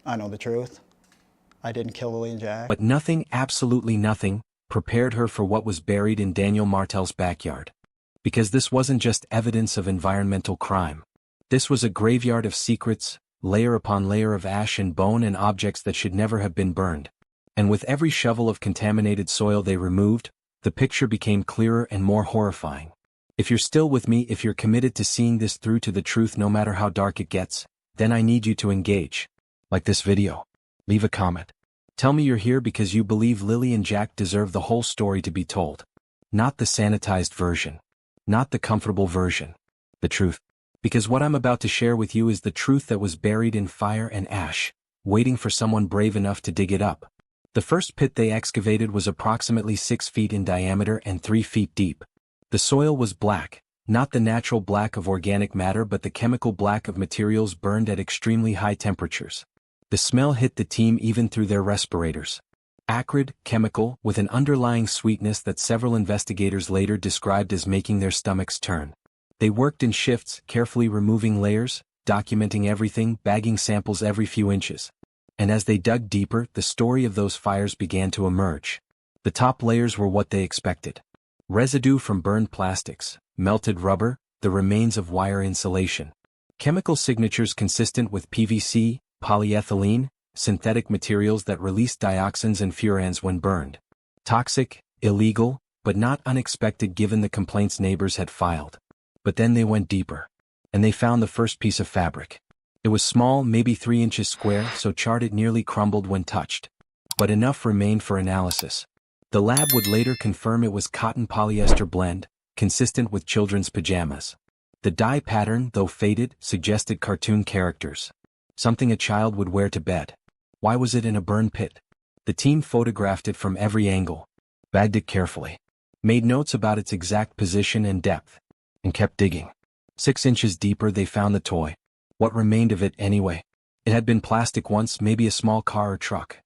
I know the truth. I didn't kill Lily and Jack. But nothing, absolutely nothing, prepared her for what was buried in Daniel Martel's backyard. Because this wasn't just evidence of environmental crime. This was a graveyard of secrets, layer upon layer of ash and bone and objects that should never have been burned. And with every shovel of contaminated soil they removed, the picture became clearer and more horrifying. If you're still with me, if you're committed to seeing this through to the truth no matter how dark it gets, then I need you to engage. Like this video. Leave a comment. Tell me you're here because you believe Lily and Jack deserve the whole story to be told. Not the sanitized version. Not the comfortable version. The truth. Because what I'm about to share with you is the truth that was buried in fire and ash, waiting for someone brave enough to dig it up. The first pit they excavated was approximately 6 feet in diameter and 3 feet deep. The soil was black, not the natural black of organic matter but the chemical black of materials burned at extremely high temperatures. The smell hit the team even through their respirators. Acrid, chemical, with an underlying sweetness that several investigators later described as making their stomachs turn. They worked in shifts, carefully removing layers, documenting everything, bagging samples every few inches. And as they dug deeper, the story of those fires began to emerge. The top layers were what they expected. Residue from burned plastics, melted rubber, the remains of wire insulation. Chemical signatures consistent with PVC, polyethylene, synthetic materials that release dioxins and furans when burned. Toxic, illegal, but not unexpected given the complaints neighbors had filed. But then they went deeper. And they found the first piece of fabric. It was small, maybe 3 inches square, so charred it nearly crumbled when touched. But enough remained for analysis. The lab would later confirm it was cotton polyester blend, consistent with children's pajamas. The dye pattern, though faded, suggested cartoon characters. Something a child would wear to bed. Why was it in a burn pit? The team photographed it from every angle, bagged it carefully, made notes about its exact position and depth, and kept digging. 6 inches deeper they found the toy. What remained of it anyway? It had been plastic once, maybe a small car or truck.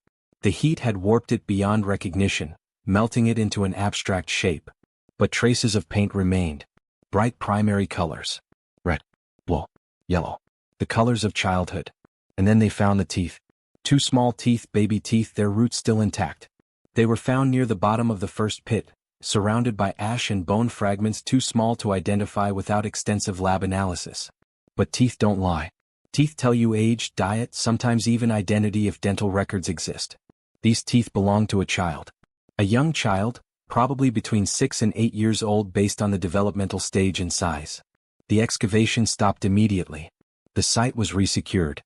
The heat had warped it beyond recognition, melting it into an abstract shape. But traces of paint remained. Bright primary colors. Red, blue, yellow. The colors of childhood. And then they found the teeth. 2 small teeth, baby teeth, their roots still intact. They were found near the bottom of the first pit, surrounded by ash and bone fragments too small to identify without extensive lab analysis. But teeth don't lie. Teeth tell you age, diet, sometimes even identity if dental records exist. These teeth belong to a child. A young child, probably between 6 and 8 years old based on the developmental stage and size. The excavation stopped immediately. The site was resecured.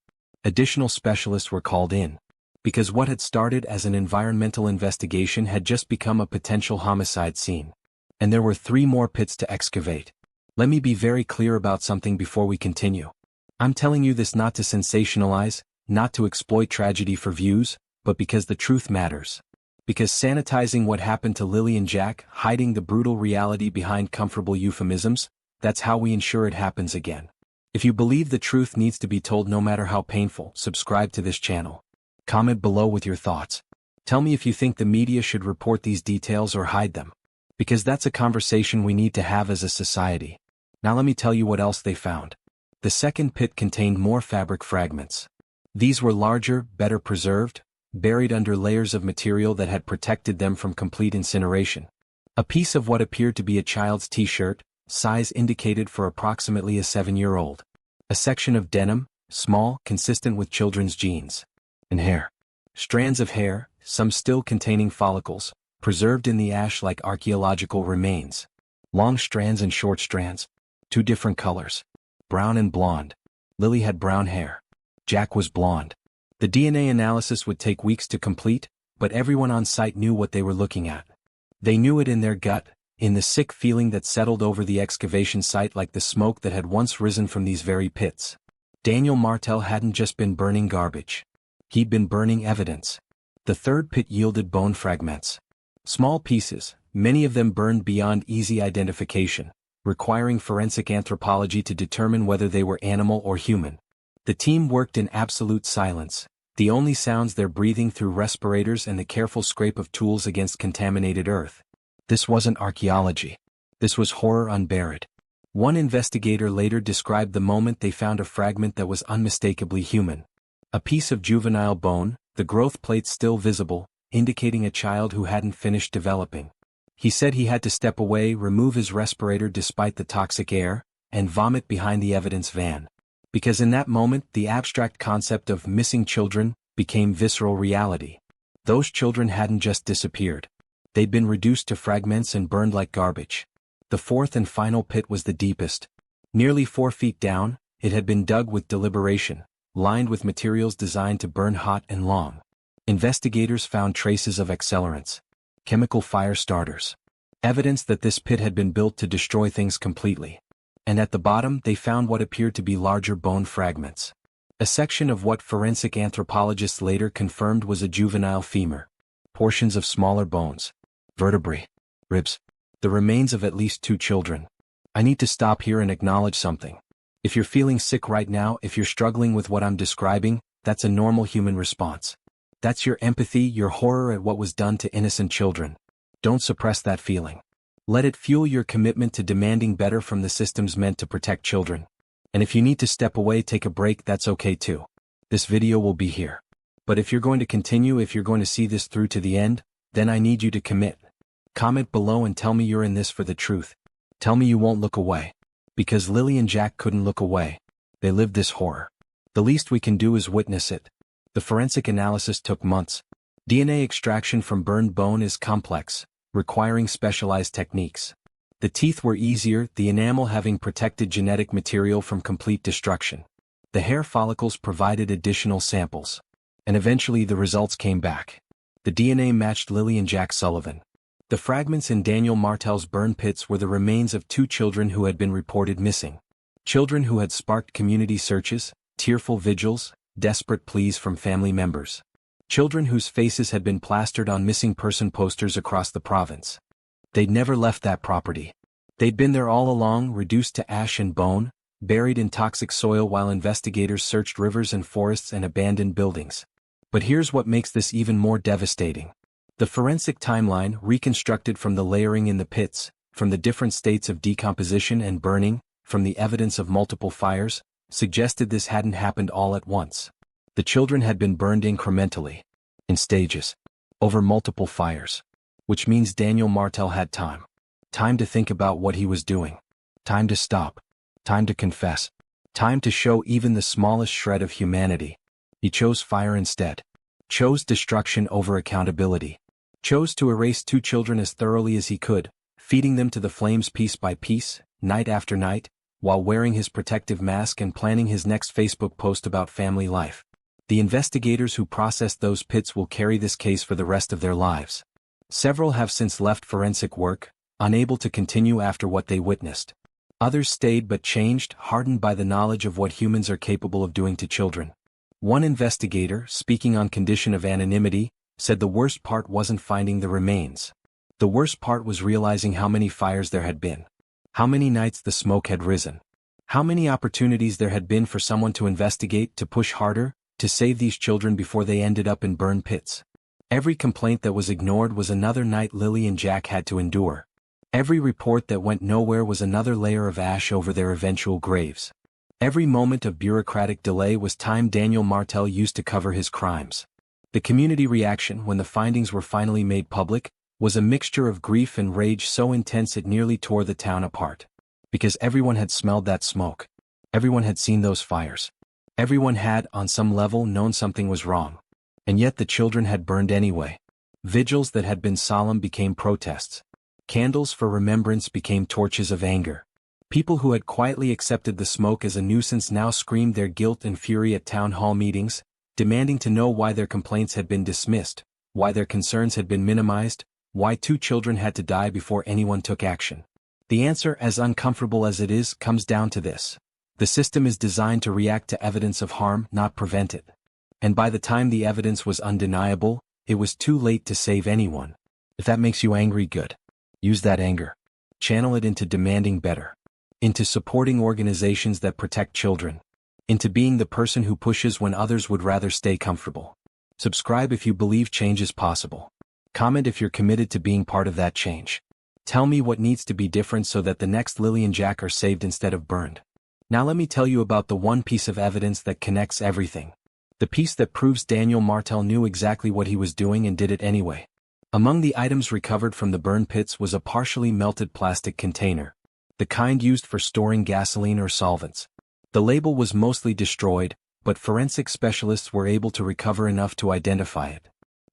Additional specialists were called in. Because what had started as an environmental investigation had just become a potential homicide scene. And there were 3 more pits to excavate. Let me be very clear about something before we continue. I'm telling you this not to sensationalize, not to exploit tragedy for views, but because the truth matters. Because sanitizing what happened to Lily and Jack, hiding the brutal reality behind comfortable euphemisms, that's how we ensure it happens again. If you believe the truth needs to be told no matter how painful, subscribe to this channel. Comment below with your thoughts. Tell me if you think the media should report these details or hide them. Because that's a conversation we need to have as a society. Now let me tell you what else they found. The second pit contained more fabric fragments. These were larger, better preserved, buried under layers of material that had protected them from complete incineration. A piece of what appeared to be a child's t-shirt, size indicated for approximately a 7-year-old. A section of denim, small, consistent with children's jeans. And hair. Strands of hair, some still containing follicles, preserved in the ash like archaeological remains. Long strands and short strands. 2 different colors. Brown and blonde. Lily had brown hair. Jack was blonde. The DNA analysis would take weeks to complete, but everyone on site knew what they were looking at. They knew it in their gut, in the sick feeling that settled over the excavation site like the smoke that had once risen from these very pits. Daniel Martel hadn't just been burning garbage. He'd been burning evidence. The third pit yielded bone fragments. Small pieces, many of them burned beyond easy identification, requiring forensic anthropology to determine whether they were animal or human. The team worked in absolute silence, the only sounds their breathing through respirators and the careful scrape of tools against contaminated earth. This wasn't archaeology. This was horror unburied. One investigator later described the moment they found a fragment that was unmistakably human. A piece of juvenile bone, the growth plates still visible, indicating a child who hadn't finished developing. He said he had to step away, remove his respirator despite the toxic air, and vomit behind the evidence van. Because in that moment the abstract concept of missing children became visceral reality. Those children hadn't just disappeared. They'd been reduced to fragments and burned like garbage. The fourth and final pit was the deepest. Nearly 4 feet down, it had been dug with deliberation, lined with materials designed to burn hot and long. Investigators found traces of accelerants, chemical fire starters, evidence that this pit had been built to destroy things completely. And at the bottom they found what appeared to be larger bone fragments. A section of what forensic anthropologists later confirmed was a juvenile femur. Portions of smaller bones, vertebrae, ribs, the remains of at least 2 children. I need to stop here and acknowledge something. If you're feeling sick right now, if you're struggling with what I'm describing, that's a normal human response. That's your empathy, your horror at what was done to innocent children. Don't suppress that feeling. Let it fuel your commitment to demanding better from the systems meant to protect children. And if you need to step away, take a break, that's okay too. This video will be here. But if you're going to continue, if you're going to see this through to the end, then I need you to commit. Comment below and tell me you're in this for the truth. Tell me you won't look away. Because Lily and Jack couldn't look away. They lived this horror. The least we can do is witness it. The forensic analysis took months. DNA extraction from burned bone is complex, requiring specialized techniques. The teeth were easier, the enamel having protected genetic material from complete destruction. The hair follicles provided additional samples. And eventually the results came back. The DNA matched Lily and Jack Sullivan. The fragments in Daniel Martel's burn pits were the remains of 2 children who had been reported missing. Children who had sparked community searches, tearful vigils, desperate pleas from family members. Children whose faces had been plastered on missing person posters across the province. They'd never left that property. They'd been there all along, reduced to ash and bone, buried in toxic soil while investigators searched rivers and forests and abandoned buildings. But here's what makes this even more devastating. The forensic timeline, reconstructed from the layering in the pits, from the different states of decomposition and burning, from the evidence of multiple fires, suggested this hadn't happened all at once. The children had been burned incrementally, in stages, over multiple fires. Which means Daniel Martel had time. Time to think about what he was doing. Time to stop. Time to confess. Time to show even the smallest shred of humanity. He chose fire instead. Chose destruction over accountability. Chose to erase 2 children as thoroughly as he could, feeding them to the flames piece by piece, night after night, while wearing his protective mask and planning his next Facebook post about family life. The investigators who processed those pits will carry this case for the rest of their lives. Several have since left forensic work, unable to continue after what they witnessed. Others stayed but changed, hardened by the knowledge of what humans are capable of doing to children. One investigator, speaking on condition of anonymity, said the worst part wasn't finding the remains. The worst part was realizing how many fires there had been. How many nights the smoke had risen. How many opportunities there had been for someone to investigate, to push harder, to save these children before they ended up in burn pits. Every complaint that was ignored was another night Lily and Jack had to endure. Every report that went nowhere was another layer of ash over their eventual graves. Every moment of bureaucratic delay was time Daniel Martel used to cover his crimes. The community reaction when the findings were finally made public was a mixture of grief and rage so intense it nearly tore the town apart. Because everyone had smelled that smoke. Everyone had seen those fires. Everyone had, on some level, known something was wrong. And yet the children had burned anyway. Vigils that had been solemn became protests. Candles for remembrance became torches of anger. People who had quietly accepted the smoke as a nuisance now screamed their guilt and fury at town hall meetings, demanding to know why their complaints had been dismissed, why their concerns had been minimized, why 2 children had to die before anyone took action. The answer, as uncomfortable as it is, comes down to this. The system is designed to react to evidence of harm, not prevent it. And by the time the evidence was undeniable, it was too late to save anyone. If that makes you angry, good. Use that anger. Channel it into demanding better. Into supporting organizations that protect children. Into being the person who pushes when others would rather stay comfortable. Subscribe if you believe change is possible. Comment if you're committed to being part of that change. Tell me what needs to be different so that the next Lily and Jack are saved instead of burned. Now let me tell you about the one piece of evidence that connects everything. The piece that proves Daniel Martel knew exactly what he was doing and did it anyway. Among the items recovered from the burn pits was a partially melted plastic container, the kind used for storing gasoline or solvents. The label was mostly destroyed, but forensic specialists were able to recover enough to identify it.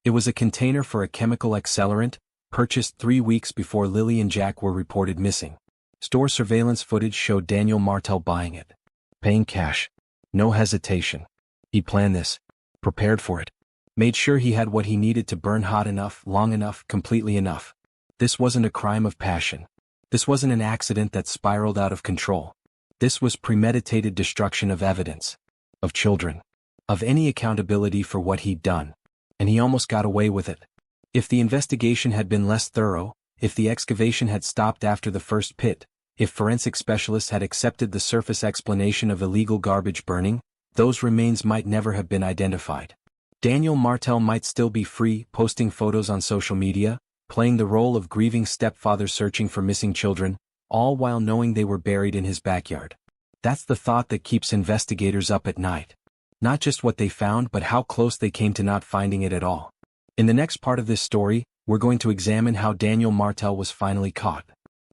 It was a container for a chemical accelerant, purchased 3 weeks before Lily and Jack were reported missing. Store surveillance footage showed Daniel Martel buying it. Paying cash. No hesitation. He planned this. Prepared for it. Made sure he had what he needed to burn hot enough, long enough, completely enough. This wasn't a crime of passion. This wasn't an accident that spiraled out of control. This was premeditated destruction of evidence. Of children. Of any accountability for what he'd done. And he almost got away with it. If the investigation had been less thorough, if the excavation had stopped after the first pit, if forensic specialists had accepted the surface explanation of illegal garbage burning, those remains might never have been identified. Daniel Martel might still be free, posting photos on social media, playing the role of grieving stepfather searching for missing children, all while knowing they were buried in his backyard. That's the thought that keeps investigators up at night. Not just what they found, but how close they came to not finding it at all. In the next part of this story, we're going to examine how Daniel Martel was finally caught.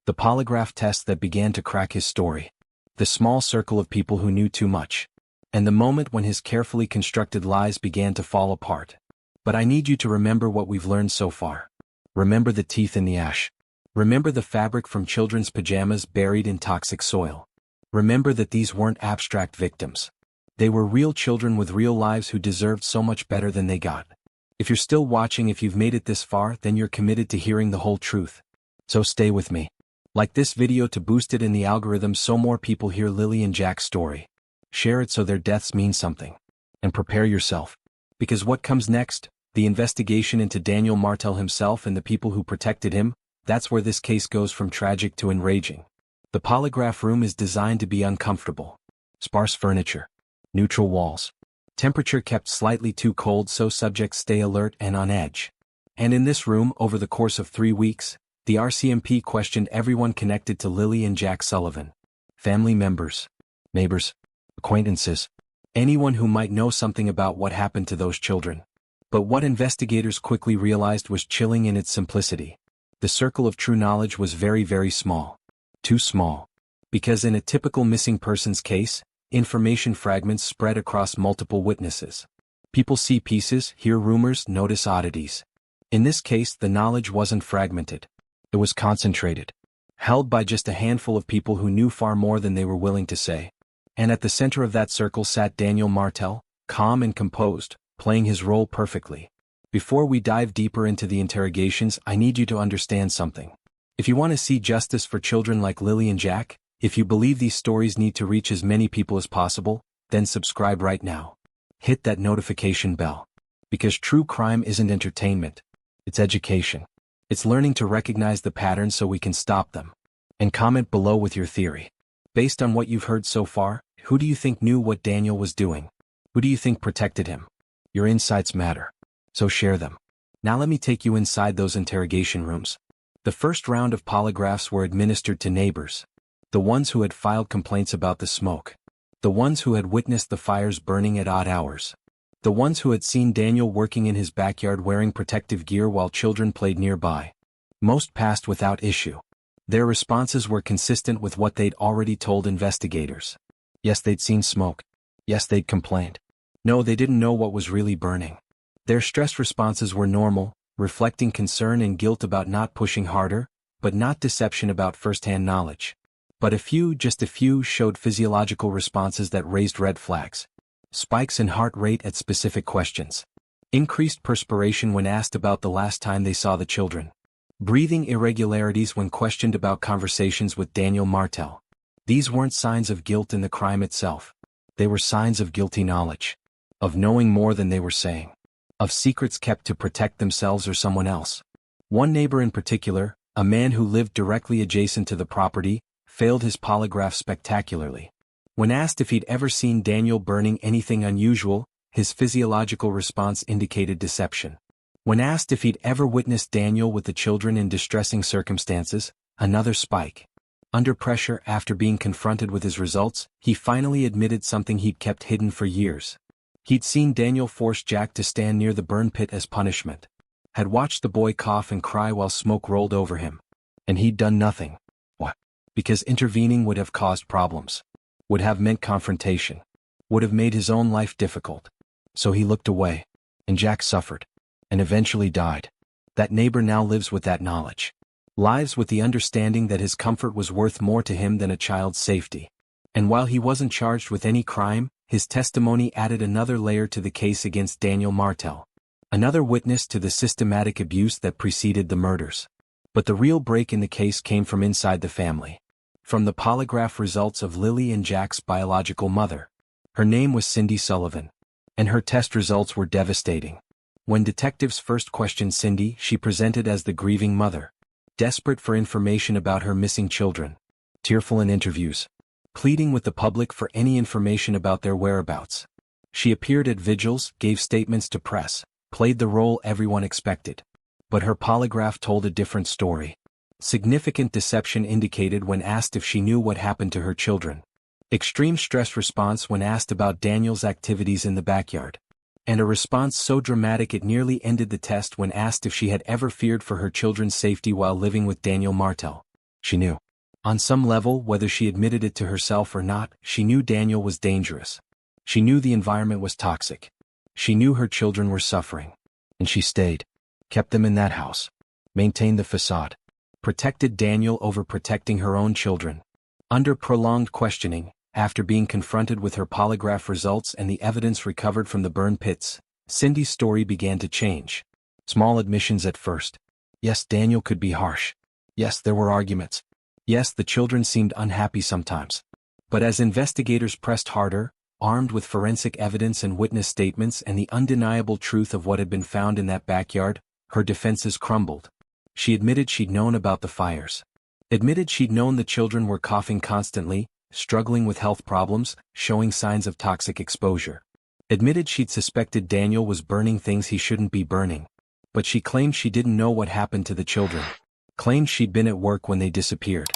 The polygraph test that began to crack his story. The small circle of people who knew too much. And the moment when his carefully constructed lies began to fall apart. But I need you to remember what we've learned so far. Remember the teeth in the ash. Remember the fabric from children's pajamas buried in toxic soil. Remember that these weren't abstract victims. They were real children with real lives who deserved so much better than they got. If you're still watching, if you've made it this far, then you're committed to hearing the whole truth. So stay with me. Like this video to boost it in the algorithm so more people hear Lily and Jack's story. Share it so their deaths mean something. And prepare yourself. Because what comes next, the investigation into Daniel Martel himself and the people who protected him, that's where this case goes from tragic to enraging. The polygraph room is designed to be uncomfortable. Sparse furniture. Neutral walls. Temperature kept slightly too cold so subjects stay alert and on edge. And in this room, over the course of 3 weeks, the RCMP questioned everyone connected to Lily and Jack Sullivan. Family members. Neighbors. Acquaintances. Anyone who might know something about what happened to those children. But what investigators quickly realized was chilling in its simplicity. The circle of true knowledge was very, very small. Too small. Because in a typical missing persons case, information fragments spread across multiple witnesses. People see pieces, hear rumors, notice oddities. In this case, the knowledge wasn't fragmented. It was concentrated. Held by just a handful of people who knew far more than they were willing to say. And at the center of that circle sat Daniel Martel, calm and composed, playing his role perfectly. Before we dive deeper into the interrogations, I need you to understand something. If you want to see justice for children like Lily and Jack, if you believe these stories need to reach as many people as possible, then subscribe right now. Hit that notification bell. Because true crime isn't entertainment. It's education. It's learning to recognize the patterns so we can stop them. And comment below with your theory. Based on what you've heard so far, who do you think knew what Daniel was doing? Who do you think protected him? Your insights matter. So share them. Now let me take you inside those interrogation rooms. The first round of polygraphs were administered to neighbors. The ones who had filed complaints about the smoke. The ones who had witnessed the fires burning at odd hours. The ones who had seen Daniel working in his backyard wearing protective gear while children played nearby. Most passed without issue. Their responses were consistent with what they'd already told investigators. Yes, they'd seen smoke. Yes, they'd complained. No, they didn't know what was really burning. Their stress responses were normal, reflecting concern and guilt about not pushing harder, but not deception about first-hand knowledge. But a few, just a few, showed physiological responses that raised red flags. Spikes in heart rate at specific questions. Increased perspiration when asked about the last time they saw the children. Breathing irregularities when questioned about conversations with Daniel Martel. These weren't signs of guilt in the crime itself. They were signs of guilty knowledge. Of knowing more than they were saying. Of secrets kept to protect themselves or someone else. One neighbor in particular, a man who lived directly adjacent to the property, failed his polygraph spectacularly. When asked if he'd ever seen Daniel burning anything unusual, his physiological response indicated deception. When asked if he'd ever witnessed Daniel with the children in distressing circumstances, another spike. Under pressure after being confronted with his results, he finally admitted something he'd kept hidden for years. He'd seen Daniel force Jack to stand near the burn pit as punishment. Had watched the boy cough and cry while smoke rolled over him. And he'd done nothing. What? Because intervening would have caused problems. Would have meant confrontation. Would have made his own life difficult. So he looked away. And Jack suffered. And eventually died. That neighbor now lives with that knowledge. Lives with the understanding that his comfort was worth more to him than a child's safety. And while he wasn't charged with any crime, his testimony added another layer to the case against Daniel Martel. Another witness to the systematic abuse that preceded the murders. But the real break in the case came from inside the family. From the polygraph results of Lily and Jack's biological mother. Her name was Cindy Sullivan. And her test results were devastating. When detectives first questioned Cindy, she presented as the grieving mother. Desperate for information about her missing children. Tearful in interviews. Pleading with the public for any information about their whereabouts. She appeared at vigils, gave statements to press, played the role everyone expected. But her polygraph told a different story. Significant deception indicated when asked if she knew what happened to her children. Extreme stress response when asked about Daniel's activities in the backyard. And a response so dramatic it nearly ended the test when asked if she had ever feared for her children's safety while living with Daniel Martel. She knew. On some level, whether she admitted it to herself or not, she knew Daniel was dangerous. She knew the environment was toxic. She knew her children were suffering. And she stayed. Kept them in that house. Maintained the facade. Protected Daniel over protecting her own children. Under prolonged questioning, after being confronted with her polygraph results and the evidence recovered from the burn pits, Cindy's story began to change. Small admissions at first. Yes, Daniel could be harsh. Yes, there were arguments. Yes, the children seemed unhappy sometimes. But as investigators pressed harder, armed with forensic evidence and witness statements and the undeniable truth of what had been found in that backyard, her defenses crumbled. She admitted she'd known about the fires. Admitted she'd known the children were coughing constantly, struggling with health problems, showing signs of toxic exposure. Admitted she'd suspected Daniel was burning things he shouldn't be burning. But she claimed she didn't know what happened to the children. Claimed she'd been at work when they disappeared.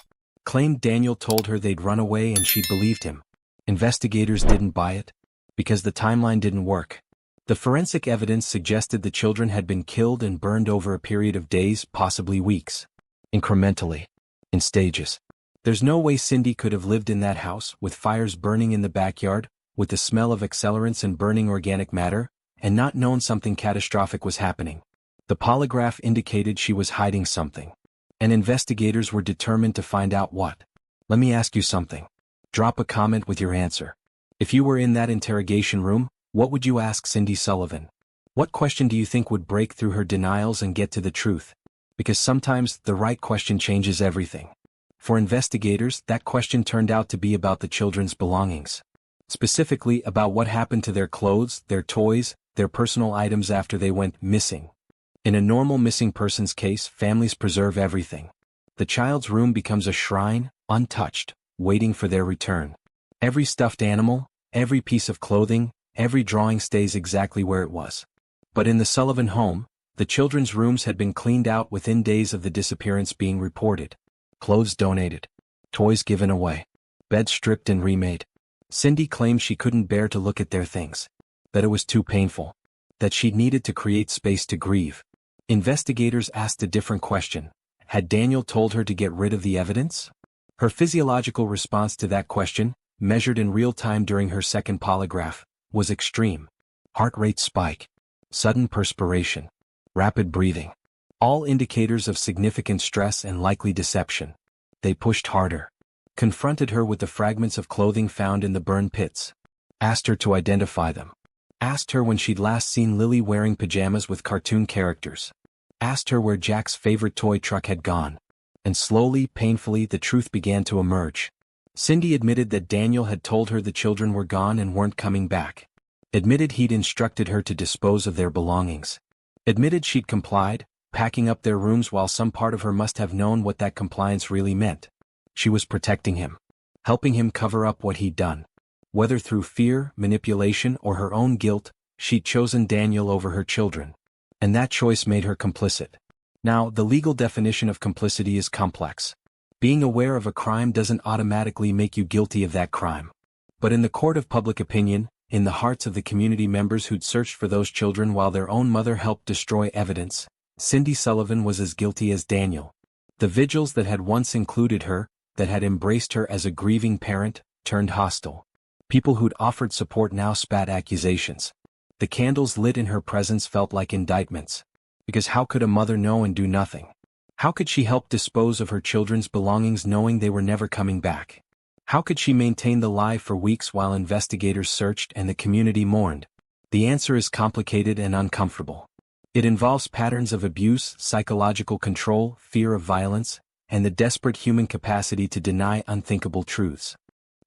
Claimed Daniel told her they'd run away and she'd believed him. Investigators didn't buy it. Because the timeline didn't work. The forensic evidence suggested the children had been killed and burned over a period of days, possibly weeks. Incrementally. In stages. There's no way Cindy could have lived in that house, with fires burning in the backyard, with the smell of accelerants and burning organic matter, and not known something catastrophic was happening. The polygraph indicated she was hiding something. And investigators were determined to find out what. Let me ask you something. Drop a comment with your answer. If you were in that interrogation room, what would you ask Cindy Sullivan? What question do you think would break through her denials and get to the truth? Because sometimes the right question changes everything. For investigators, that question turned out to be about the children's belongings. Specifically about what happened to their clothes, their toys, their personal items after they went missing. In a normal missing persons case, families preserve everything. The child's room becomes a shrine, untouched, waiting for their return. Every stuffed animal, every piece of clothing, every drawing stays exactly where it was. But in the Sullivan home, the children's rooms had been cleaned out within days of the disappearance being reported. Clothes donated. Toys given away. Beds stripped and remade. Cindy claimed she couldn't bear to look at their things. That it was too painful. That she needed to create space to grieve. Investigators asked a different question. Had Daniel told her to get rid of the evidence? Her physiological response to that question, measured in real time during her second polygraph, was extreme. Heart rate spike. Sudden perspiration. Rapid breathing. All indicators of significant stress and likely deception. They pushed harder. Confronted her with the fragments of clothing found in the burn pits. Asked her to identify them. Asked her when she'd last seen Lily wearing pajamas with cartoon characters. Asked her where Jack's favorite toy truck had gone. And slowly, painfully, the truth began to emerge. Cindy admitted that Daniel had told her the children were gone and weren't coming back. Admitted he'd instructed her to dispose of their belongings. Admitted she'd complied, packing up their rooms while some part of her must have known what that compliance really meant. She was protecting him. Helping him cover up what he'd done. Whether through fear, manipulation, or her own guilt, she'd chosen Daniel over her children. And that choice made her complicit. Now, the legal definition of complicity is complex. Being aware of a crime doesn't automatically make you guilty of that crime. But in the court of public opinion, in the hearts of the community members who'd searched for those children while their own mother helped destroy evidence, Cindy Sullivan was as guilty as Daniel. The vigils that had once included her, that had embraced her as a grieving parent, turned hostile. People who'd offered support now spat accusations. The candles lit in her presence felt like indictments. Because how could a mother know and do nothing? How could she help dispose of her children's belongings knowing they were never coming back? How could she maintain the lie for weeks while investigators searched and the community mourned? The answer is complicated and uncomfortable. It involves patterns of abuse, psychological control, fear of violence, and the desperate human capacity to deny unthinkable truths.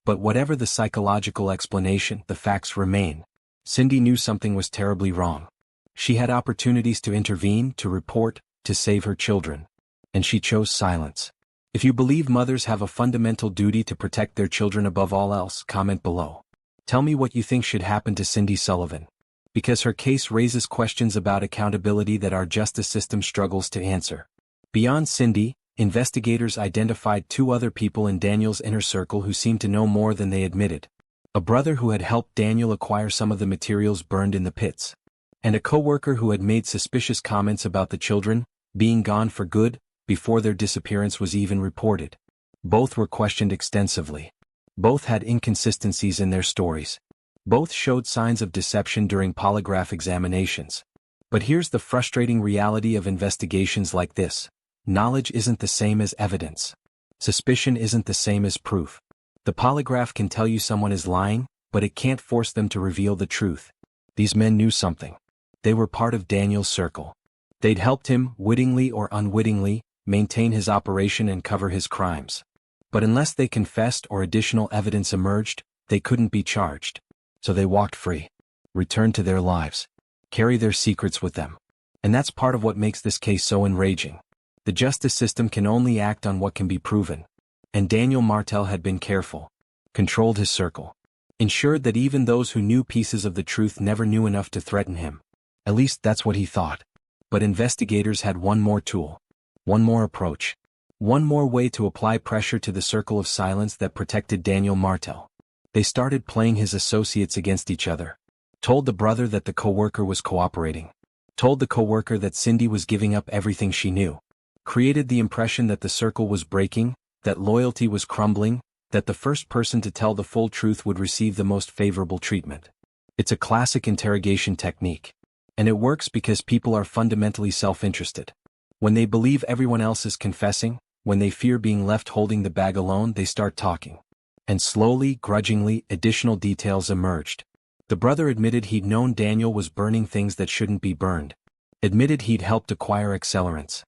But whatever the psychological explanation, the facts remain. Cindy knew something was terribly wrong. She had opportunities to intervene, to report, to save her children. And she chose silence. If you believe mothers have a fundamental duty to protect their children above all else, comment below. Tell me what you think should happen to Cindy Sullivan. Because her case raises questions about accountability that our justice system struggles to answer. Beyond Cindy, investigators identified 2 other people in Daniel's inner circle who seemed to know more than they admitted. A brother who had helped Daniel acquire some of the materials burned in the pits. And a co-worker who had made suspicious comments about the children being gone for good before their disappearance was even reported. Both were questioned extensively. Both had inconsistencies in their stories. Both showed signs of deception during polygraph examinations. But here's the frustrating reality of investigations like this. Knowledge isn't the same as evidence. Suspicion isn't the same as proof. The polygraph can tell you someone is lying, but it can't force them to reveal the truth. These men knew something. They were part of Daniel's circle. They'd helped him, wittingly or unwittingly, maintain his operation and cover his crimes. But unless they confessed or additional evidence emerged, they couldn't be charged. So they walked free, returned to their lives, carry their secrets with them. And that's part of what makes this case so enraging. The justice system can only act on what can be proven. And Daniel Martel had been careful, controlled his circle, ensured that even those who knew pieces of the truth never knew enough to threaten him. At least that's what he thought. But investigators had one more tool, one more approach, one more way to apply pressure to the circle of silence that protected Daniel Martel. They started playing his associates against each other. Told the brother that the co-worker was cooperating. Told the co-worker that Cindy was giving up everything she knew. Created the impression that the circle was breaking, that loyalty was crumbling, that the first person to tell the full truth would receive the most favorable treatment. It's a classic interrogation technique. And it works because people are fundamentally self-interested. When they believe everyone else is confessing, when they fear being left holding the bag alone, they start talking. And slowly, grudgingly, additional details emerged. The brother admitted he'd known Daniel was burning things that shouldn't be burned. Admitted he'd helped acquire accelerants.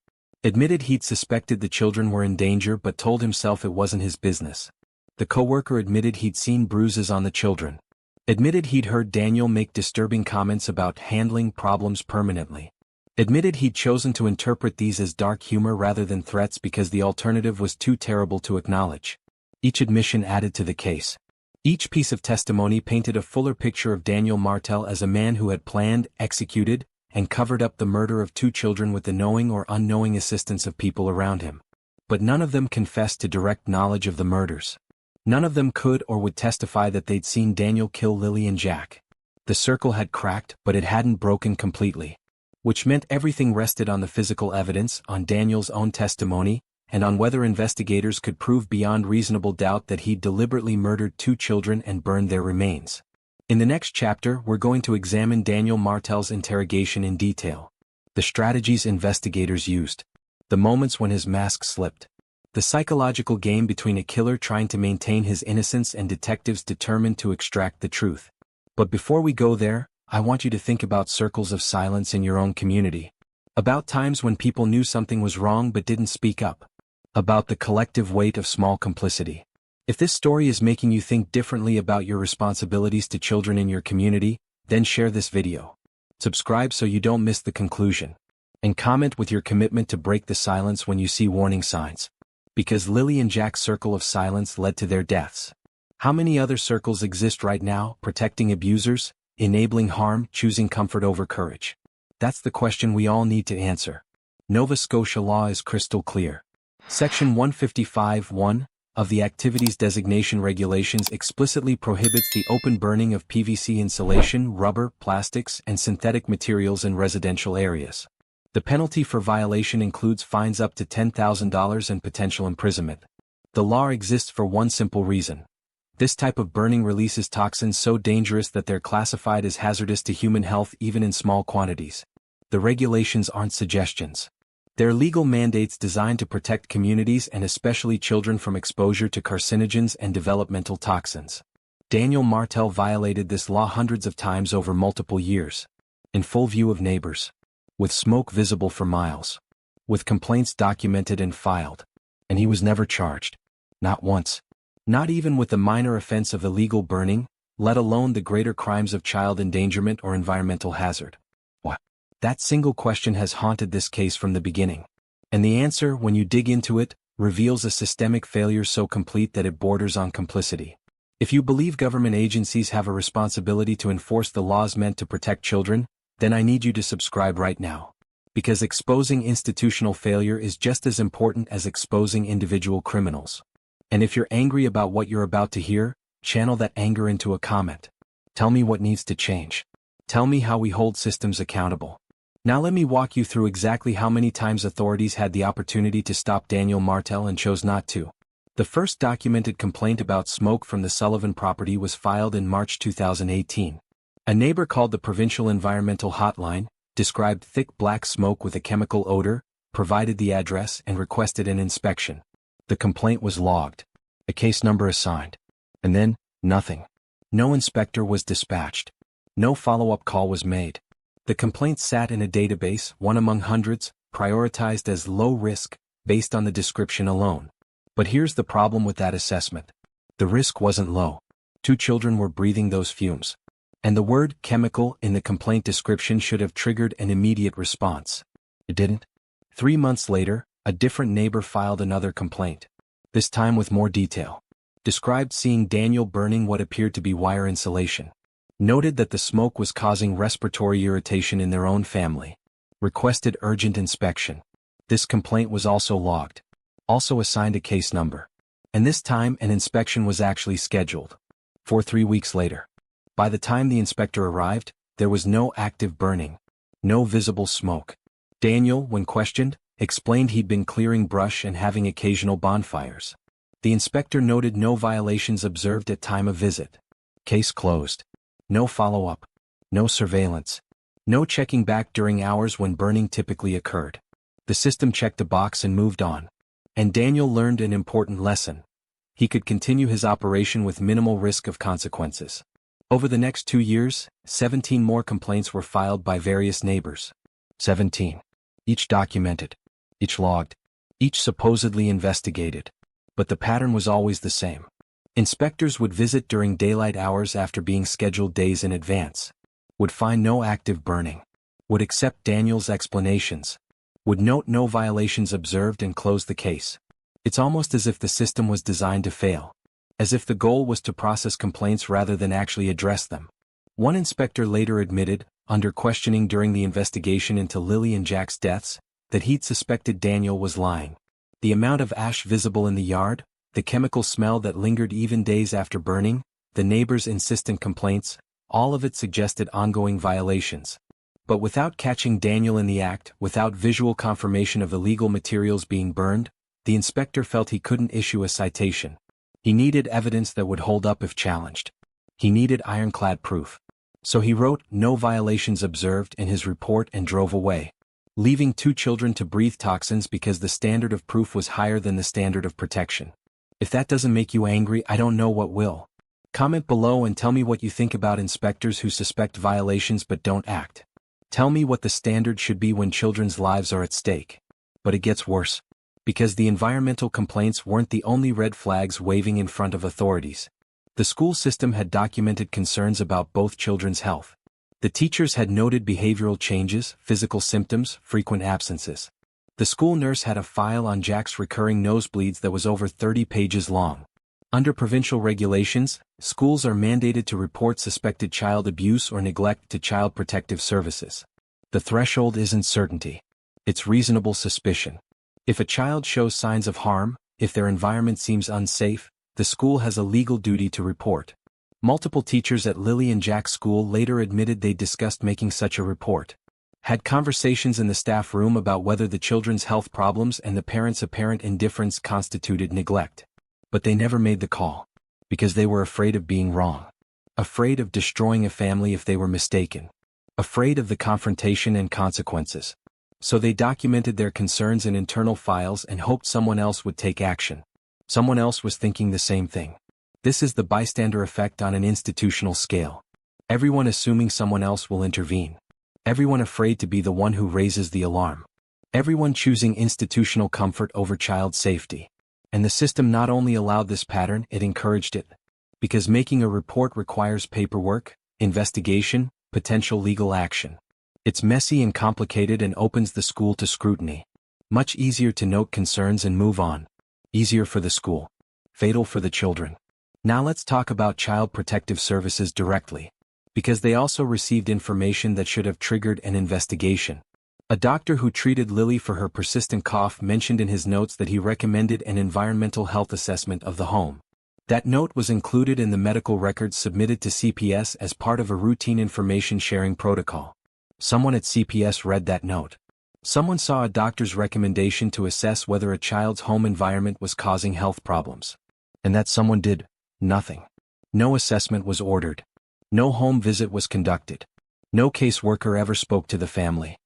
Admitted he'd suspected the children were in danger but told himself it wasn't his business. The co-worker admitted he'd seen bruises on the children. Admitted he'd heard Daniel make disturbing comments about handling problems permanently. Admitted he'd chosen to interpret these as dark humor rather than threats because the alternative was too terrible to acknowledge. Each admission added to the case. Each piece of testimony painted a fuller picture of Daniel Martel as a man who had planned, executed, and covered up the murder of 2 children with the knowing or unknowing assistance of people around him. But none of them confessed to direct knowledge of the murders. None of them could or would testify that they'd seen Daniel kill Lily and Jack. The circle had cracked, but it hadn't broken completely. Which meant everything rested on the physical evidence, on Daniel's own testimony, and on whether investigators could prove beyond reasonable doubt that he'd deliberately murdered 2 children and burned their remains. In the next chapter, we're going to examine Daniel Martel's interrogation in detail. The strategies investigators used. The moments when his mask slipped. The psychological game between a killer trying to maintain his innocence and detectives determined to extract the truth. But before we go there, I want you to think about circles of silence in your own community. About times when people knew something was wrong but didn't speak up. About the collective weight of small complicity. If this story is making you think differently about your responsibilities to children in your community, then share this video. Subscribe so you don't miss the conclusion. And comment with your commitment to break the silence when you see warning signs. Because Lily and Jack's circle of silence led to their deaths. How many other circles exist right now, protecting abusers, enabling harm, choosing comfort over courage? That's the question we all need to answer. Nova Scotia law is crystal clear. Section 155(1), of the activities designation regulations explicitly prohibits the open burning of PVC insulation, rubber, plastics, and synthetic materials in residential areas. The penalty for violation includes fines up to $10,000 and potential imprisonment. The law exists for one simple reason. This type of burning releases toxins so dangerous that they're classified as hazardous to human health even in small quantities. The regulations aren't suggestions. They're legal mandates designed to protect communities and especially children from exposure to carcinogens and developmental toxins. Daniel Martel violated this law hundreds of times over multiple years. In full view of neighbors. With smoke visible for miles. With complaints documented and filed. And he was never charged. Not once. Not even with the minor offense of illegal burning, let alone the greater crimes of child endangerment or environmental hazard. What? That single question has haunted this case from the beginning. And the answer, when you dig into it, reveals a systemic failure so complete that it borders on complicity. If you believe government agencies have a responsibility to enforce the laws meant to protect children, then I need you to subscribe right now. Because exposing institutional failure is just as important as exposing individual criminals. And if you're angry about what you're about to hear, channel that anger into a comment. Tell me what needs to change. Tell me how we hold systems accountable. Now let me walk you through exactly how many times authorities had the opportunity to stop Daniel Martel and chose not to. The first documented complaint about smoke from the Sullivan property was filed in March 2018. A neighbor called the Provincial Environmental Hotline, described thick black smoke with a chemical odor, provided the address and requested an inspection. The complaint was logged. A case number assigned. And then, nothing. No inspector was dispatched. No follow-up call was made. The complaint sat in a database, one among hundreds, prioritized as low risk, based on the description alone. But here's the problem with that assessment. The risk wasn't low. 2 children were breathing those fumes. And the word chemical in the complaint description should have triggered an immediate response. It didn't. 3 months later, a different neighbor filed another complaint. This time with more detail. Described seeing Daniel burning what appeared to be wire insulation. Noted that the smoke was causing respiratory irritation in their own family. Requested urgent inspection. This complaint was also logged. Also assigned a case number. And this time an inspection was actually scheduled. For 3 weeks later. By the time the inspector arrived, there was no active burning. No visible smoke. Daniel, when questioned, explained he'd been clearing brush and having occasional bonfires. The inspector noted no violations observed at time of visit. Case closed. No follow-up. No surveillance. No checking back during hours when burning typically occurred. The system checked a box and moved on. And Daniel learned an important lesson. He could continue his operation with minimal risk of consequences. Over the next 2 years, 17 more complaints were filed by various neighbors. 17. Each documented. Each logged. Each supposedly investigated. But the pattern was always the same. Inspectors would visit during daylight hours after being scheduled days in advance. Would find no active burning. Would accept Daniel's explanations. Would note no violations observed and close the case. It's almost as if the system was designed to fail. As if the goal was to process complaints rather than actually address them. One inspector later admitted, under questioning during the investigation into Lily and Jack's deaths, that he'd suspected Daniel was lying. The amount of ash visible in the yard, the chemical smell that lingered even days after burning, the neighbors' insistent complaints, all of it suggested ongoing violations. But without catching Daniel in the act, without visual confirmation of illegal materials being burned, the inspector felt he couldn't issue a citation. He needed evidence that would hold up if challenged. He needed ironclad proof. So he wrote, "No violations observed" in his report and drove away. Leaving 2 children to breathe toxins because the standard of proof was higher than the standard of protection. If that doesn't make you angry, I don't know what will. Comment below and tell me what you think about inspectors who suspect violations but don't act. Tell me what the standard should be when children's lives are at stake. But it gets worse. Because the environmental complaints weren't the only red flags waving in front of authorities. The school system had documented concerns about both children's health. The teachers had noted behavioral changes, physical symptoms, frequent absences. The school nurse had a file on Jack's recurring nosebleeds that was over 30 pages long. Under provincial regulations, schools are mandated to report suspected child abuse or neglect to Child Protective Services. The threshold isn't certainty. It's reasonable suspicion. If a child shows signs of harm, if their environment seems unsafe, the school has a legal duty to report. Multiple teachers at Lily and Jack's school later admitted they discussed making such a report. Had conversations in the staff room about whether the children's health problems and the parents' apparent indifference constituted neglect. But they never made the call. Because they were afraid of being wrong. Afraid of destroying a family if they were mistaken. Afraid of the confrontation and consequences. So they documented their concerns in internal files and hoped someone else would take action. Someone else was thinking the same thing. This is the bystander effect on an institutional scale. Everyone assuming someone else will intervene. Everyone afraid to be the one who raises the alarm. Everyone choosing institutional comfort over child safety. And the system not only allowed this pattern, it encouraged it. Because making a report requires paperwork, investigation, potential legal action. It's messy and complicated and opens the school to scrutiny. Much easier to note concerns and move on. Easier for the school. Fatal for the children. Now let's talk about Child Protective Services directly. Because they also received information that should have triggered an investigation. A doctor who treated Lily for her persistent cough mentioned in his notes that he recommended an environmental health assessment of the home. That note was included in the medical records submitted to CPS as part of a routine information sharing protocol. Someone at CPS read that note. Someone saw a doctor's recommendation to assess whether a child's home environment was causing health problems. And that someone did nothing. No assessment was ordered. No home visit was conducted. No caseworker ever spoke to the family.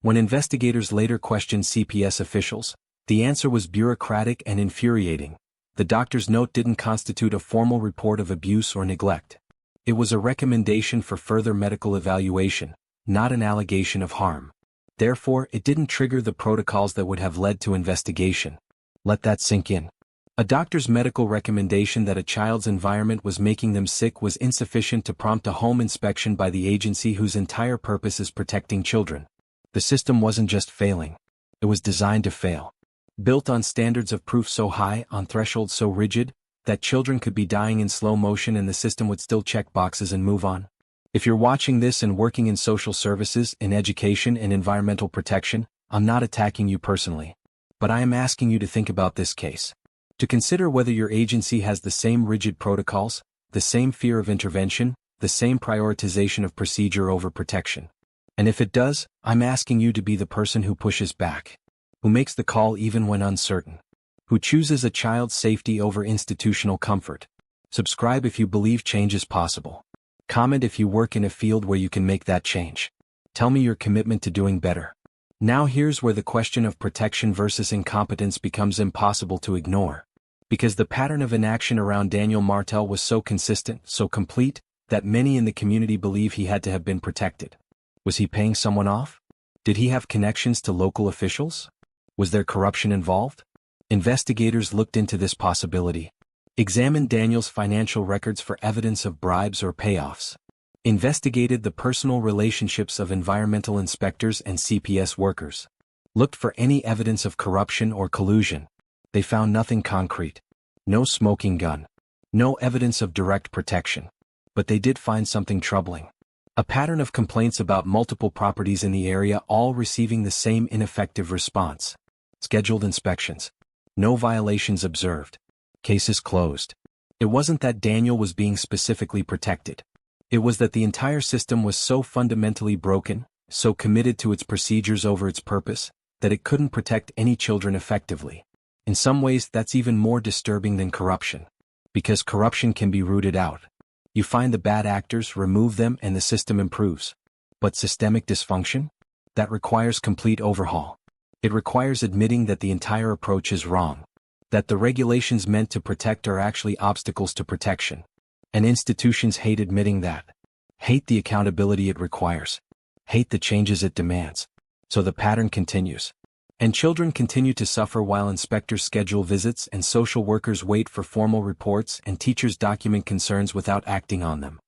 When investigators later questioned CPS officials, the answer was bureaucratic and infuriating. The doctor's note didn't constitute a formal report of abuse or neglect. It was a recommendation for further medical evaluation, not an allegation of harm. Therefore, it didn't trigger the protocols that would have led to investigation. Let that sink in. A doctor's medical recommendation that a child's environment was making them sick was insufficient to prompt a home inspection by the agency whose entire purpose is protecting children. The system wasn't just failing. It was designed to fail. Built on standards of proof so high, on thresholds so rigid, that children could be dying in slow motion and the system would still check boxes and move on. If you're watching this and working in social services, in education and environmental protection, I'm not attacking you personally. But I am asking you to think about this case. To consider whether your agency has the same rigid protocols, the same fear of intervention, the same prioritization of procedure over protection. And if it does, I'm asking you to be the person who pushes back. Who makes the call even when uncertain. Who chooses a child's safety over institutional comfort. Subscribe if you believe change is possible. Comment if you work in a field where you can make that change. Tell me your commitment to doing better. Now here's where the question of protection versus incompetence becomes impossible to ignore. Because the pattern of inaction around Daniel Martel was so consistent, so complete, that many in the community believe he had to have been protected. Was he paying someone off? Did he have connections to local officials? Was there corruption involved? Investigators looked into this possibility. Examined Daniel's financial records for evidence of bribes or payoffs. Investigated the personal relationships of environmental inspectors and CPS workers. Looked for any evidence of corruption or collusion. They found nothing concrete. No smoking gun. No evidence of direct protection. But they did find something troubling. A pattern of complaints about multiple properties in the area all receiving the same ineffective response. Scheduled inspections. No violations observed. Cases closed. It wasn't that Daniel was being specifically protected. It was that the entire system was so fundamentally broken, so committed to its procedures over its purpose, that it couldn't protect any children effectively. In some ways, that's even more disturbing than corruption. Because corruption can be rooted out. You find the bad actors, remove them, and the system improves. But systemic dysfunction? That requires complete overhaul. It requires admitting that the entire approach is wrong. That the regulations meant to protect are actually obstacles to protection. And institutions hate admitting that. Hate the accountability it requires. Hate the changes it demands. So the pattern continues. And children continue to suffer while inspectors schedule visits and social workers wait for formal reports and teachers document concerns without acting on them.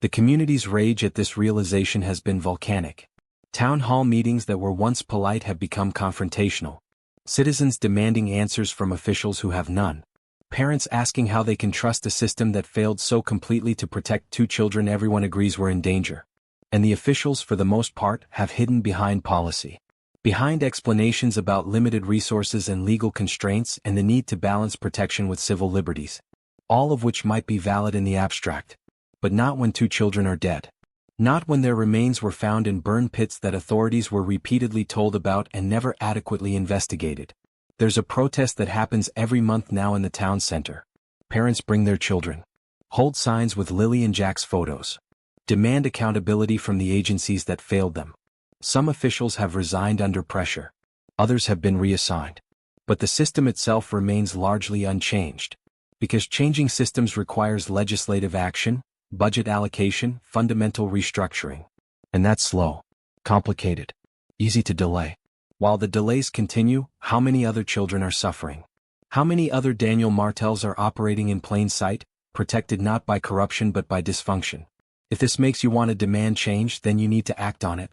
The community's rage at this realization has been volcanic. Town hall meetings that were once polite have become confrontational. Citizens demanding answers from officials who have none. Parents asking how they can trust a system that failed so completely to protect two children everyone agrees were in danger. And the officials, for the most part, have hidden behind policy. Behind explanations about limited resources and legal constraints and the need to balance protection with civil liberties. All of which might be valid in the abstract. But not when 2 children are dead. Not when their remains were found in burn pits that authorities were repeatedly told about and never adequately investigated. There's a protest that happens every month now in the town center. Parents bring their children. Hold signs with Lily and Jack's photos. Demand accountability from the agencies that failed them. Some officials have resigned under pressure. Others have been reassigned. But the system itself remains largely unchanged. Because changing systems requires legislative action, budget allocation, fundamental restructuring. And that's slow, complicated, easy to delay. While the delays continue, how many other children are suffering? How many other Daniel Martels are operating in plain sight, protected not by corruption but by dysfunction? If this makes you want to demand change, then you need to act on it.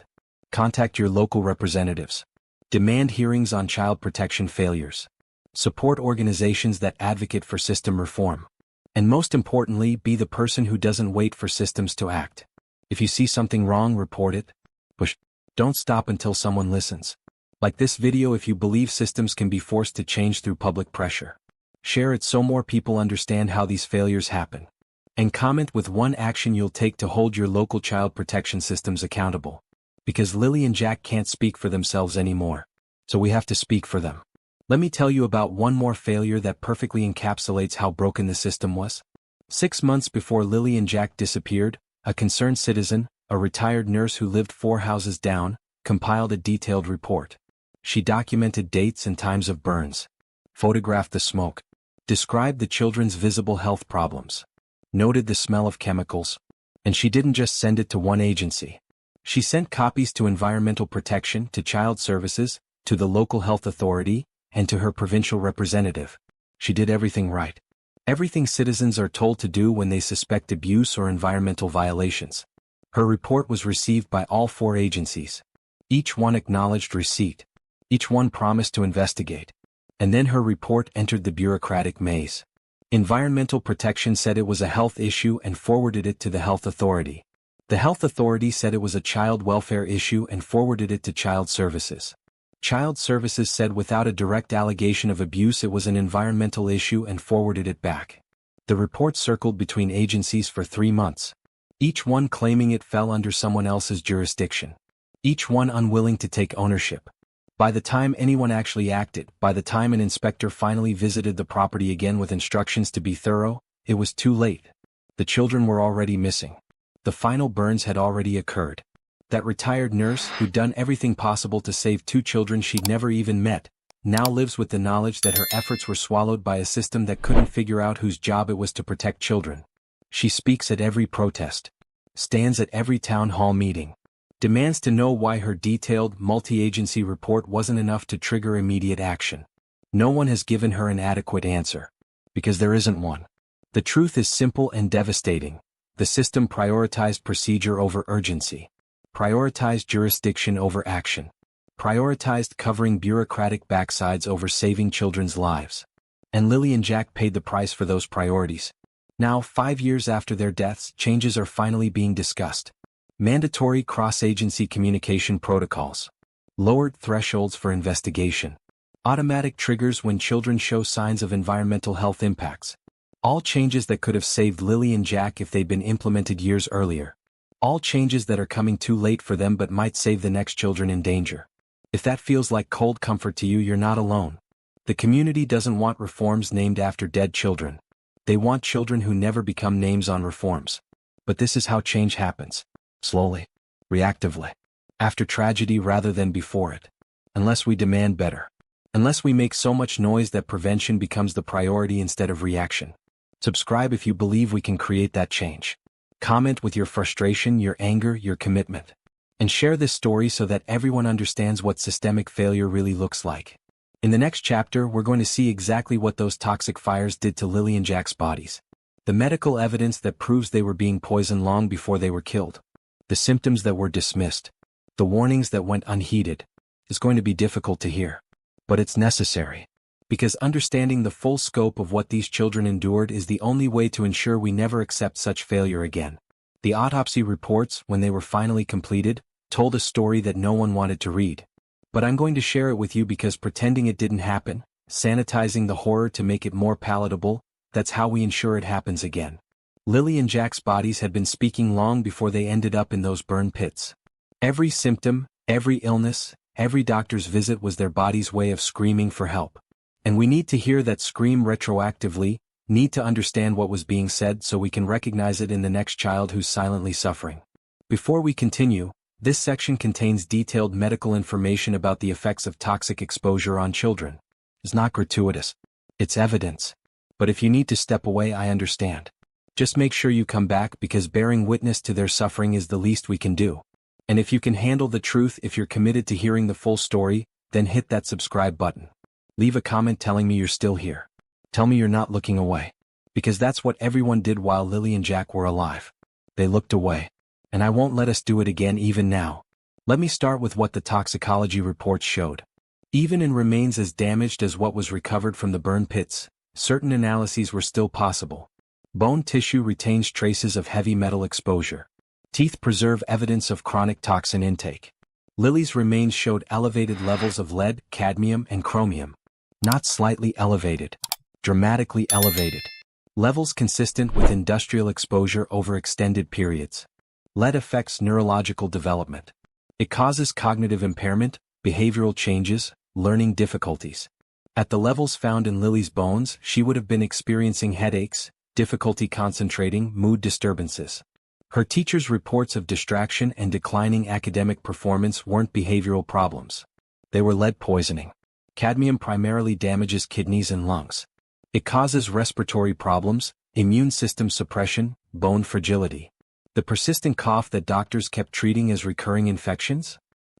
Contact your local representatives. Demand hearings on child protection failures. Support organizations that advocate for system reform. And most importantly, be the person who doesn't wait for systems to act. If you see something wrong, report it. Push. Don't stop until someone listens. Like this video if you believe systems can be forced to change through public pressure. Share it so more people understand how these failures happen. And comment with one action you'll take to hold your local child protection systems accountable. Because Lily and Jack can't speak for themselves anymore. So we have to speak for them. Let me tell you about one more failure that perfectly encapsulates how broken the system was. 6 months before Lily and Jack disappeared, a concerned citizen, a retired nurse who lived 4 houses down, compiled a detailed report. She documented dates and times of burns, photographed the smoke, described the children's visible health problems, noted the smell of chemicals, and she didn't just send it to one agency. She sent copies to Environmental Protection, to Child Services, to the local health authority, and to her provincial representative. She did everything right. Everything citizens are told to do when they suspect abuse or environmental violations. Her report was received by all 4 agencies. Each one acknowledged receipt. Each one promised to investigate. And then her report entered the bureaucratic maze. Environmental Protection said it was a health issue and forwarded it to the health authority. The health authority said it was a child welfare issue and forwarded it to Child Services. Child Services said without a direct allegation of abuse it was an environmental issue and forwarded it back. The report circled between agencies for 3 months. Each one claiming it fell under someone else's jurisdiction. Each one unwilling to take ownership. By the time anyone actually acted, by the time an inspector finally visited the property again with instructions to be thorough, it was too late. The children were already missing. The final burns had already occurred. That retired nurse, who'd done everything possible to save 2 children she'd never even met, now lives with the knowledge that her efforts were swallowed by a system that couldn't figure out whose job it was to protect children. She speaks at every protest, stands at every town hall meeting, demands to know why her detailed, multi-agency report wasn't enough to trigger immediate action. No one has given her an adequate answer. Because there isn't one. The truth is simple and devastating. The system prioritized procedure over urgency. Prioritized jurisdiction over action. Prioritized covering bureaucratic backsides over saving children's lives. And Lily and Jack paid the price for those priorities. Now, 5 years after their deaths, changes are finally being discussed. Mandatory cross-agency communication protocols. Lowered thresholds for investigation. Automatic triggers when children show signs of environmental health impacts. All changes that could have saved Lily and Jack if they'd been implemented years earlier. All changes that are coming too late for them but might save the next children in danger. If that feels like cold comfort to you, you're not alone. The community doesn't want reforms named after dead children. They want children who never become names on reforms. But this is how change happens. Slowly. Reactively. After tragedy rather than before it. Unless we demand better. Unless we make so much noise that prevention becomes the priority instead of reaction. Subscribe if you believe we can create that change. Comment with your frustration, your anger, your commitment. And share this story so that everyone understands what systemic failure really looks like. In the next chapter, we're going to see exactly what those toxic fires did to Lily and Jack's bodies. The medical evidence that proves they were being poisoned long before they were killed. The symptoms that were dismissed. The warnings that went unheeded. It's going to be difficult to hear. But it's necessary. Because understanding the full scope of what these children endured is the only way to ensure we never accept such failure again. The autopsy reports, when they were finally completed, told a story that no one wanted to read. But I'm going to share it with you because pretending it didn't happen, sanitizing the horror to make it more palatable, that's how we ensure it happens again. Lily and Jack's bodies had been speaking long before they ended up in those burn pits. Every symptom, every illness, every doctor's visit was their body's way of screaming for help. And we need to hear that scream retroactively, need to understand what was being said so we can recognize it in the next child who's silently suffering. Before we continue, this section contains detailed medical information about the effects of toxic exposure on children. It's not gratuitous. It's evidence. But if you need to step away, I understand. Just make sure you come back because bearing witness to their suffering is the least we can do. And if you can handle the truth, if you're committed to hearing the full story, then hit that subscribe button. Leave a comment telling me you're still here. Tell me you're not looking away. Because that's what everyone did while Lily and Jack were alive. They looked away. And I won't let us do it again even now. Let me start with what the toxicology reports showed. Even in remains as damaged as what was recovered from the burn pits, certain analyses were still possible. Bone tissue retains traces of heavy metal exposure. Teeth preserve evidence of chronic toxin intake. Lily's remains showed elevated levels of lead, cadmium, and chromium. Not slightly elevated. Dramatically elevated. Levels consistent with industrial exposure over extended periods. Lead affects neurological development. It causes cognitive impairment, behavioral changes, learning difficulties. At the levels found in Lily's bones, she would have been experiencing headaches, difficulty concentrating, mood disturbances. Her teachers' reports of distraction and declining academic performance weren't behavioral problems. They were lead poisoning. Cadmium primarily damages kidneys and lungs. It causes respiratory problems, immune system suppression, bone fragility. The persistent cough that doctors kept treating as recurring infections?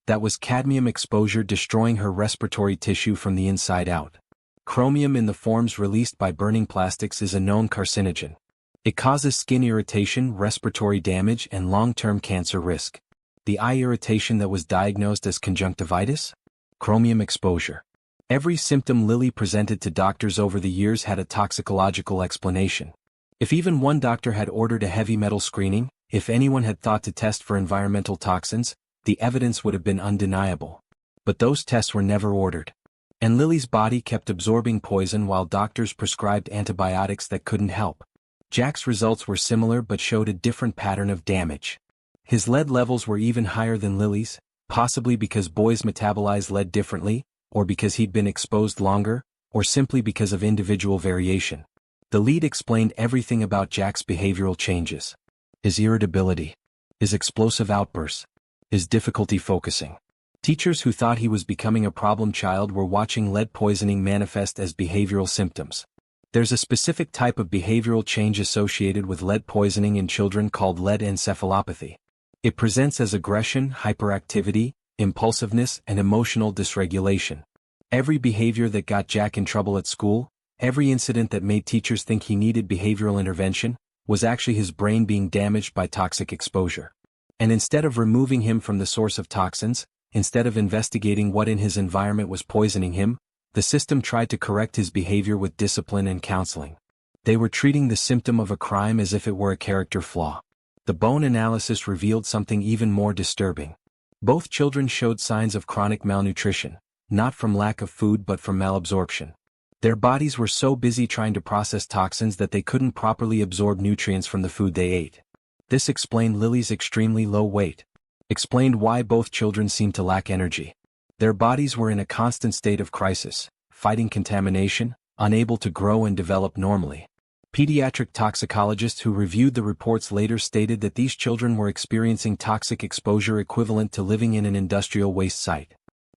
That was cadmium exposure destroying her respiratory tissue from the inside out. Chromium in the forms released by burning plastics is a known carcinogen. It causes skin irritation, respiratory damage, and long-term cancer risk. The eye irritation that was diagnosed as conjunctivitis? Chromium exposure. Every symptom Lily presented to doctors over the years had a toxicological explanation. If even one doctor had ordered a heavy metal screening, if anyone had thought to test for environmental toxins, the evidence would have been undeniable. But those tests were never ordered. And Lily's body kept absorbing poison while doctors prescribed antibiotics that couldn't help. Jack's results were similar but showed a different pattern of damage. His lead levels were even higher than Lily's, possibly because boys metabolize lead differently, or because he'd been exposed longer, or simply because of individual variation. The lead explained everything about Jack's behavioral changes. His irritability. His explosive outbursts. His difficulty focusing. Teachers who thought he was becoming a problem child were watching lead poisoning manifest as behavioral symptoms. There's a specific type of behavioral change associated with lead poisoning in children called lead encephalopathy. It presents as aggression, hyperactivity, impulsiveness, and emotional dysregulation. Every behavior that got Jack in trouble at school, every incident that made teachers think he needed behavioral intervention, was actually his brain being damaged by toxic exposure. And instead of removing him from the source of toxins, instead of investigating what in his environment was poisoning him, the system tried to correct his behavior with discipline and counseling. They were treating the symptom of a crime as if it were a character flaw. The bone analysis revealed something even more disturbing. Both children showed signs of chronic malnutrition, not from lack of food but from malabsorption. Their bodies were so busy trying to process toxins that they couldn't properly absorb nutrients from the food they ate. This explained Lily's extremely low weight. Explained why both children seemed to lack energy. Their bodies were in a constant state of crisis, fighting contamination, unable to grow and develop normally. Pediatric toxicologists who reviewed the reports later stated that these children were experiencing toxic exposure equivalent to living in an industrial waste site.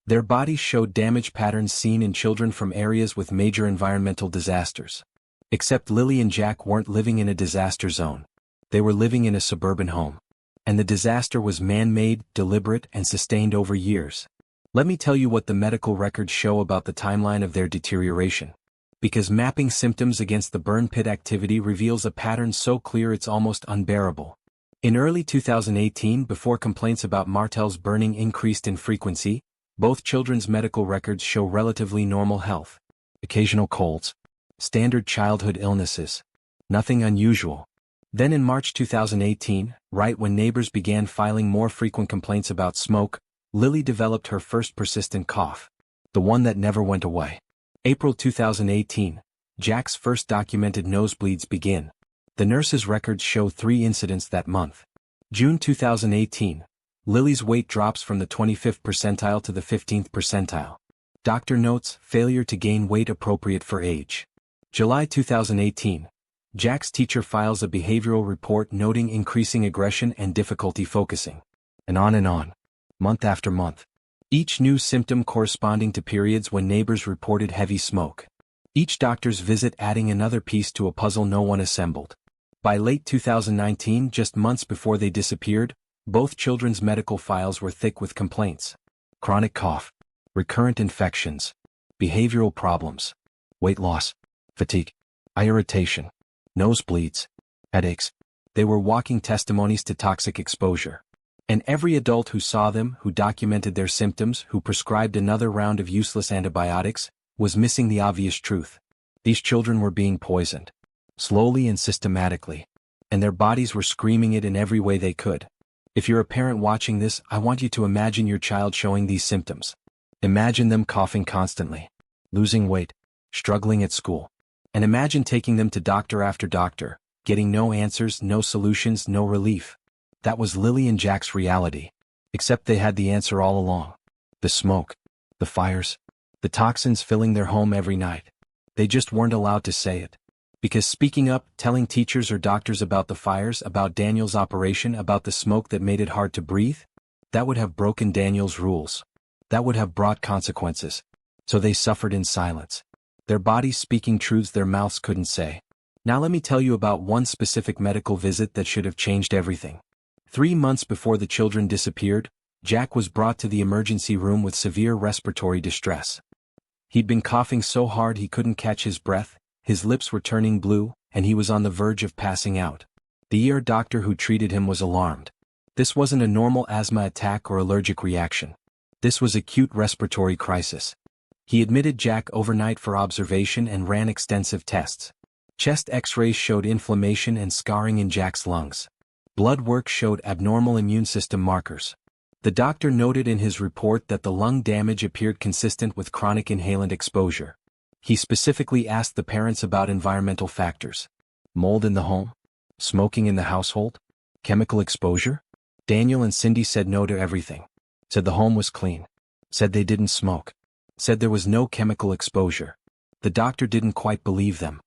Their bodies showed damage patterns seen in children from areas with major environmental disasters. Except Lily and Jack weren't living in a disaster zone. They were living in a suburban home. And the disaster was man-made, deliberate, and sustained over years. Let me tell you what the medical records show about the timeline of their deterioration. Because mapping symptoms against the burn pit activity reveals a pattern so clear it's almost unbearable. In early 2018, before complaints about Martel's burning increased in frequency, both children's medical records show relatively normal health. Occasional colds. Standard childhood illnesses. Nothing unusual. Then in March 2018, right when neighbors began filing more frequent complaints about smoke, Lily developed her first persistent cough. The one that never went away. April 2018. Jack's first documented nosebleeds begin. The nurse's records show 3 incidents that month. June 2018. Lily's weight drops from the 25th percentile to the 15th percentile. Doctor notes failure to gain weight appropriate for age. July 2018. Jack's teacher files a behavioral report noting increasing aggression and difficulty focusing. And on, month after month. Each new symptom corresponding to periods when neighbors reported heavy smoke. Each doctor's visit adding another piece to a puzzle no one assembled. By late 2019, just months before they disappeared, both children's medical files were thick with complaints. Chronic cough, recurrent infections, behavioral problems, weight loss, fatigue, eye irritation, nosebleeds, headaches. They were walking testimonies to toxic exposure. And every adult who saw them, who documented their symptoms, who prescribed another round of useless antibiotics, was missing the obvious truth. These children were being poisoned. Slowly and systematically. And their bodies were screaming it in every way they could. If you're a parent watching this, I want you to imagine your child showing these symptoms. Imagine them coughing constantly, losing weight, struggling at school. And imagine taking them to doctor after doctor, getting no answers, no solutions, no relief. That was Lily and Jack's reality. Except they had the answer all along. The smoke, the fires, the toxins filling their home every night. They just weren't allowed to say it. Because speaking up, telling teachers or doctors about the fires, about Daniel's operation, about the smoke that made it hard to breathe, that would have broken Daniel's rules. That would have brought consequences. So they suffered in silence. Their bodies speaking truths their mouths couldn't say. Now let me tell you about one specific medical visit that should have changed everything. 3 months before the children disappeared, Jack was brought to the emergency room with severe respiratory distress. He'd been coughing so hard he couldn't catch his breath, his lips were turning blue, and he was on the verge of passing out. The ER doctor who treated him was alarmed. This wasn't a normal asthma attack or allergic reaction. This was acute respiratory crisis. He admitted Jack overnight for observation and ran extensive tests. Chest X-rays showed inflammation and scarring in Jack's lungs. Blood work showed abnormal immune system markers. The doctor noted in his report that the lung damage appeared consistent with chronic inhalant exposure. He specifically asked the parents about environmental factors. Mold in the home? Smoking in the household? Chemical exposure? Daniel and Cindy said no to everything. Said the home was clean. Said they didn't smoke. Said there was no chemical exposure. The doctor didn't quite believe them.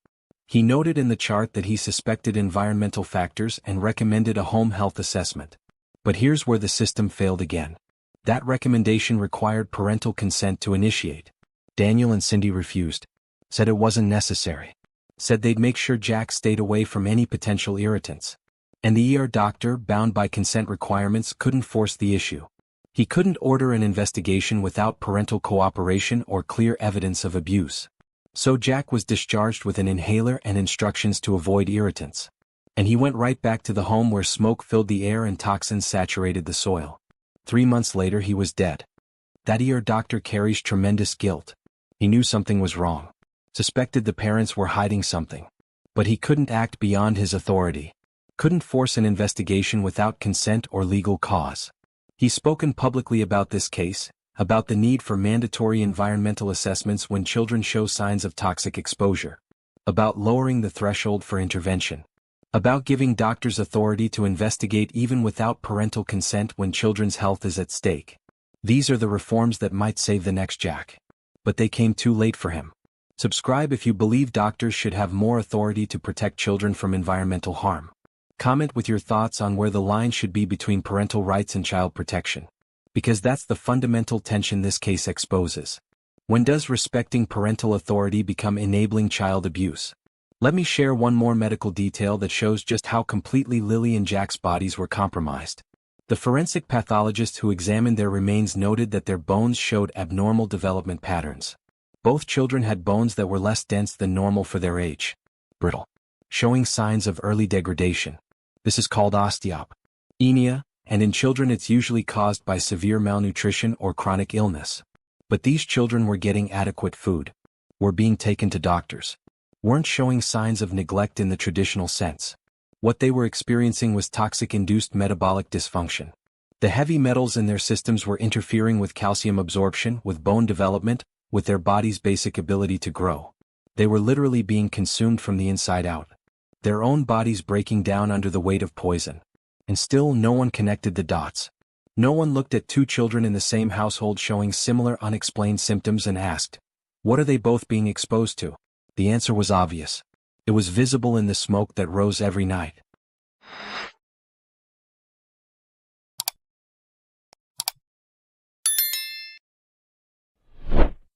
He noted in the chart that he suspected environmental factors and recommended a home health assessment. But here's where the system failed again. That recommendation required parental consent to initiate. Daniel and Cindy refused. Said it wasn't necessary. Said they'd make sure Jack stayed away from any potential irritants. And the ER doctor, bound by consent requirements, couldn't force the issue. He couldn't order an investigation without parental cooperation or clear evidence of abuse. So Jack was discharged with an inhaler and instructions to avoid irritants. And he went right back to the home where smoke filled the air and toxins saturated the soil. 3 months later he was dead. That ER doctor carries tremendous guilt. He knew something was wrong. Suspected the parents were hiding something. But he couldn't act beyond his authority. Couldn't force an investigation without consent or legal cause. He's spoken publicly about this case, about the need for mandatory environmental assessments when children show signs of toxic exposure. About lowering the threshold for intervention. About giving doctors authority to investigate even without parental consent when children's health is at stake. These are the reforms that might save the next Jack. But they came too late for him. Subscribe if you believe doctors should have more authority to protect children from environmental harm. Comment with your thoughts on where the line should be between parental rights and child protection. Because that's the fundamental tension this case exposes. When does respecting parental authority become enabling child abuse? Let me share one more medical detail that shows just how completely Lily and Jack's bodies were compromised. The forensic pathologist who examined their remains noted that their bones showed abnormal development patterns. Both children had bones that were less dense than normal for their age. Brittle. Showing signs of early degradation. This is called osteopenia, and in children it's usually caused by severe malnutrition or chronic illness. But these children were getting adequate food. Were being taken to doctors. Weren't showing signs of neglect in the traditional sense. What they were experiencing was toxic-induced metabolic dysfunction. The heavy metals in their systems were interfering with calcium absorption, with bone development, with their body's basic ability to grow. They were literally being consumed from the inside out. Their own bodies breaking down under the weight of poison. And still no one connected the dots. No one looked at two children in the same household showing similar unexplained symptoms and asked, what are they both being exposed to? The answer was obvious. It was visible in the smoke that rose every night.